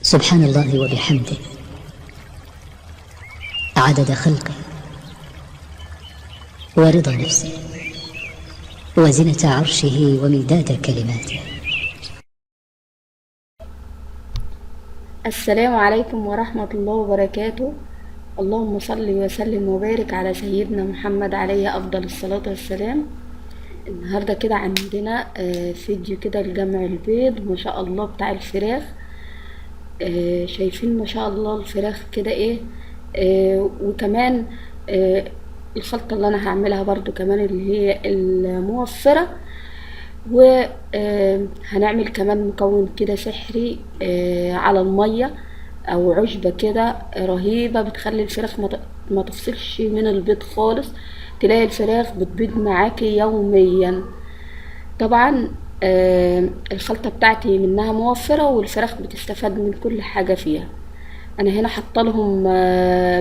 سبحان الله وبحمده عدد خلقه ورضا نفسه وزنة عرشه ومداد كلماته. السلام عليكم ورحمة الله وبركاته. اللهم صل وسلم وبارك على سيدنا محمد عليه أفضل الصلاة والسلام. النهاردة كده عندنا فيديو كده لجمع البيض ما شاء الله بتاع الفراخ. شايفين ما شاء الله الفراخ كده ايه. وكمان الخلطة اللي انا هعملها برضو كمان اللي هي الموفرة. وهنعمل كمان مكون كده سحري على المية او عشبة كده رهيبة بتخلي الفراخ ما تفصلش من البيض خالص. تلاقي الفراخ بتبيض معاكي يوميا. طبعا الخلطة بتاعتي منها موفرة والفراخ بتستفاد من كل حاجة فيها. انا هنا حاطه لهم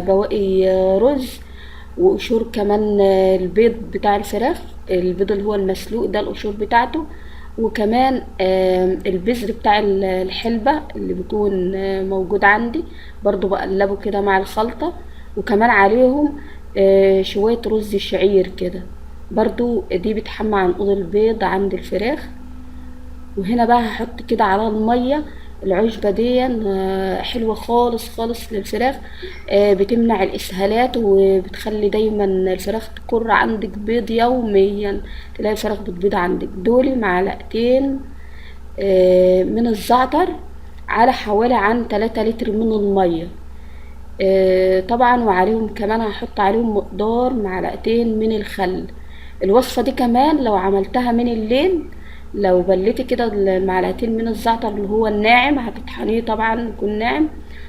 بواقي رز وقشور كمان البيض بتاع الفراخ. البيض اللي هو المسلوق ده القشور بتاعته، وكمان البذر بتاع الحلبة اللي بيكون موجود عندي برضو بقلبه كده مع الخلطة. وكمان عليهم شوية رز شعير كده برضو دي بتحمى عنقود البيض عند الفراخ. وهنا بقى هحط كده على المية العشبة دي حلوة خالص خالص للفراخ. بتمنع الإسهالات وبتخلي دايما الفراخ تكر عندك بيض يوميا. تلاقي الفراخ بتبيض عندك. دول معلقتين من الزعتر على حوالي عن 3 لتر من المية. طبعا وعليهم كمان هحط عليهم مقدار معلقتين من الخل. الوصفة دي كمان لو عملتها من الليل، لو بليتي كده المعلقتين من الزعتر اللي هو الناعم هتطحنيه طبعا يكون ناعم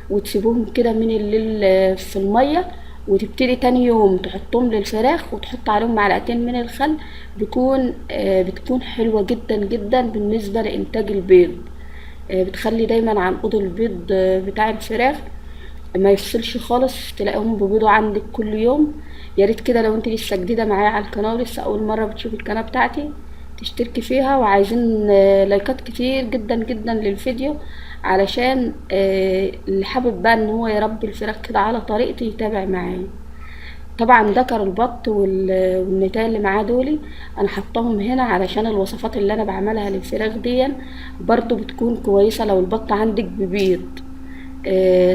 وتسيبوهم كده من الليل في المية، وتبتدي تاني يوم تحطهم للفراخ وتحط عليهم معلقتين من الخل. بتكون حلوة جدا جدا بالنسبة لإنتاج البيض. بتخلي دايما عنقود البيض بتاع الفراخ ما يفصلش خالص. تلاقيهم بيبيضوا عندك كل يوم. يا ريت كده لو انت لسه جديده معايا على القناه ولسه اول مره بتشوفي القناه بتاعتي تشتركي فيها، وعايزين لايكات كتير جدا جدا للفيديو علشان اللي حابب بقى ان هو يربي الفراخ كده على طريقتي يتابع معايا. طبعا ذكر البط والنتايه اللي معاه دولي انا حطاهم هنا علشان الوصفات اللي انا بعملها للفراخ دي برضو بتكون كويسه لو البط عندك ببيض.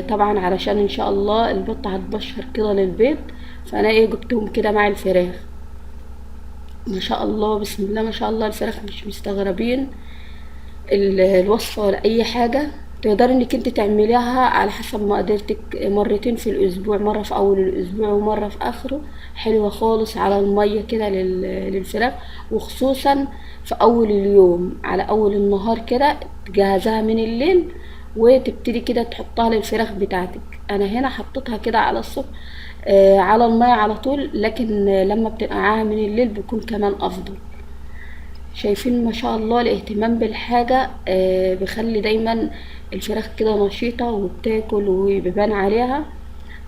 طبعا علشان ان شاء الله البطة هتبشر كده للبيض، فانا جبتهم كده مع الفراخ. ما شاء الله بسم الله ما شاء الله الفراخ مش مستغربين الوصفة ولا اي حاجة. تقدري انك انت تعمليها على حسب مقدرتك مرتين في الاسبوع، مرة في اول الاسبوع ومرة في اخره. حلوة خالص على المية كده للفراخ، وخصوصا في اول اليوم على اول النهار كده تجهزها من الليل وتبتدي كده تحطها للفراخ بتاعتك. انا هنا حطيتها كده على الصبح على المية على طول، لكن لما بتنقعها من الليل بيكون كمان افضل. شايفين ما شاء الله الاهتمام بالحاجة بيخلي دايما الفراخ كده نشيطة وبتاكل وبيبان عليها.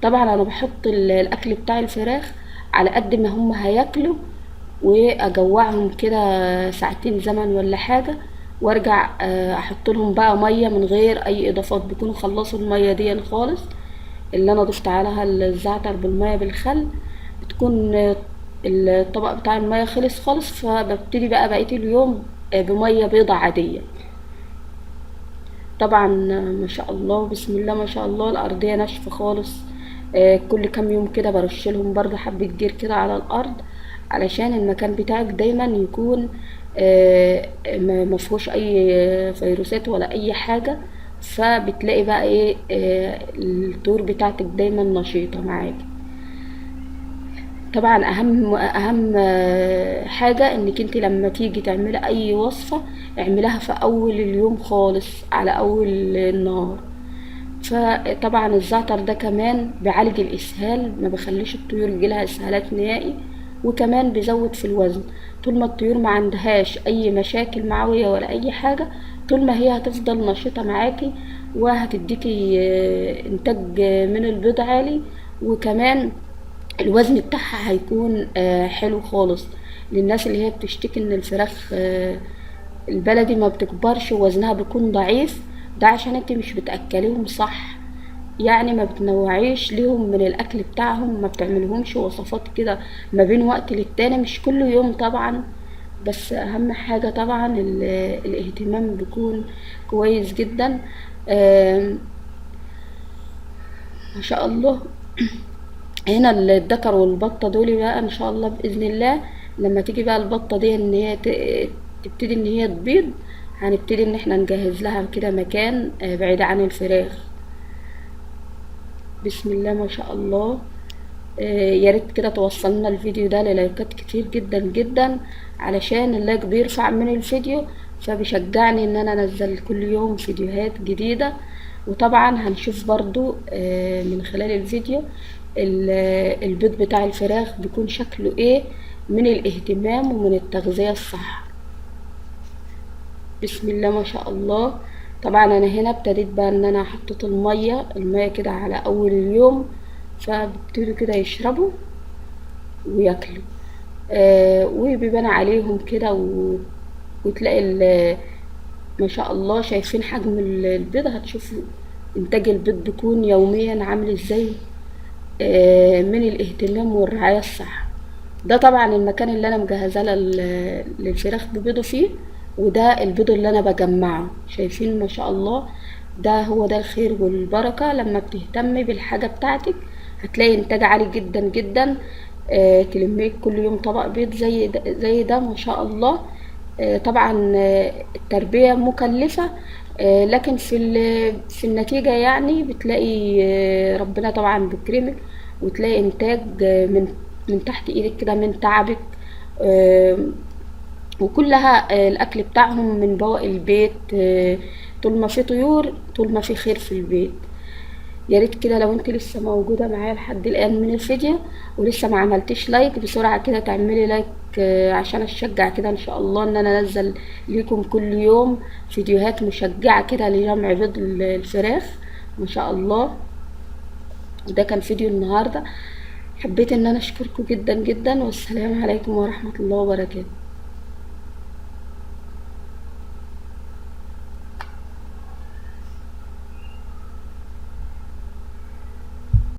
طبعا انا بحط الاكل بتاع الفراخ على قد ما هم هياكلوا، واجوعهم كده ساعتين زمن ولا حاجة، وارجع احط لهم بقى مية من غير اي اضافات. بيكونوا خلصوا المية دي خالص اللي انا ضفت عليها الزعتر بالمية بالخل. بتكون الطبق بتاع المية خلص خالص، فببتدي بقى بقية اليوم بمية بيضة عادية. طبعا ما شاء الله بسم الله ما شاء الله الأرضية ناشفة خالص. كل كام يوم كده برشلهم برضه حبة جير كده على الأرض علشان المكان بتاعك دايما يكون مفهوش أي فيروسات ولا أي حاجة. فبتلاقي بقى الطيور بتاعتك دايما نشيطة معاكي. طبعا اهم حاجة انك انت لما تيجي تعملي اي وصفة اعملها في اول اليوم خالص على اول النهار. فطبعا الزعتر ده كمان بيعالج الاسهال، ما بيخليش الطيور يجيلها اسهالات نهائي، وكمان بيزود في الوزن. طول ما الطيور ما عندهاش اي مشاكل معوية ولا اي حاجة، طول ما هي هتفضل نشيطة معاكي وهتديكي انتاج من البيض عالي. وكمان الوزن بتاعها هيكون حلو خالص. للناس اللي هي بتشتكي ان الفراخ البلدي ما بتكبرش ووزنها بيكون ضعيف، ده عشان انت مش بتأكليهم صح، يعني ما بتنوعيش ليهم من الاكل بتاعهم، ما بتعملهمش وصفات كده ما بين وقت للتاني، مش كل يوم طبعا. بس اهم حاجة طبعا الاهتمام بيكون كويس جدا. آم، ما شاء الله. هنا الذكر والبطة دول بقى ان شاء الله بإذن الله، لما تيجي بقى البطة دي ان هي تبتدي ان هي تبيض، هنبتدي ان احنا نجهز لها كده مكان بعيد عن الفراخ. بسم الله ما شاء الله. يا ريت كده توصلنا الفيديو ده للايكات كتير جدا جدا، علشان اللايك بيرفع من الفيديو، فبيشجعني ان انا انزل كل يوم فيديوهات جديدة. وطبعا هنشوف برضو من خلال الفيديو البيض بتاع الفراخ بيكون شكله ايه من الاهتمام ومن التغذية الصح. بسم الله ما شاء الله. طبعا انا هنا ابتديت بقى ان انا حطيت المية كده على اول اليوم، فبيبتدوا كده يشربوا وياكلوا. وبيبان عليهم كده وتلاقي ما شاء الله شايفين حجم البيض، هتشوفوا انتاج البيض بيكون يوميا عامل ازاي من الاهتمام والرعاية الصح. ده طبعا المكان اللي انا مجهزاه للفراخ ببيضه فيه، وده البيض اللي انا بجمعه. شايفين ما شاء الله، ده هو ده الخير والبركة. لما بتهتمي بالحاجة بتاعتك هتلاقي انتاج عالي جدا جدا. تلمي كل يوم طبق بيض زي ده ما شاء الله. طبعا التربية مكلفة، لكن في النتيجة يعني بتلاقي ربنا طبعا بيكرمك، وتلاقي انتاج من تحت ايدك كده من تعبك. آه، وكلها الاكل بتاعهم من بواقي البيت. طول ما في طيور طول ما في خير في البيت. يا ريت كده لو انت لسه موجوده معايا لحد الان من الفيديو ولسه ما عملتيش لايك، بسرعه كده تعملي لايك عشان اشجع كده ان شاء الله ان انا انزل ليكم كل يوم فيديوهات مشجعه كده لجمع بيض الفراخ ما شاء الله. ده كان فيديو النهارده، حبيت ان انا اشكركم جدا جدا، والسلام عليكم ورحمه الله وبركاته.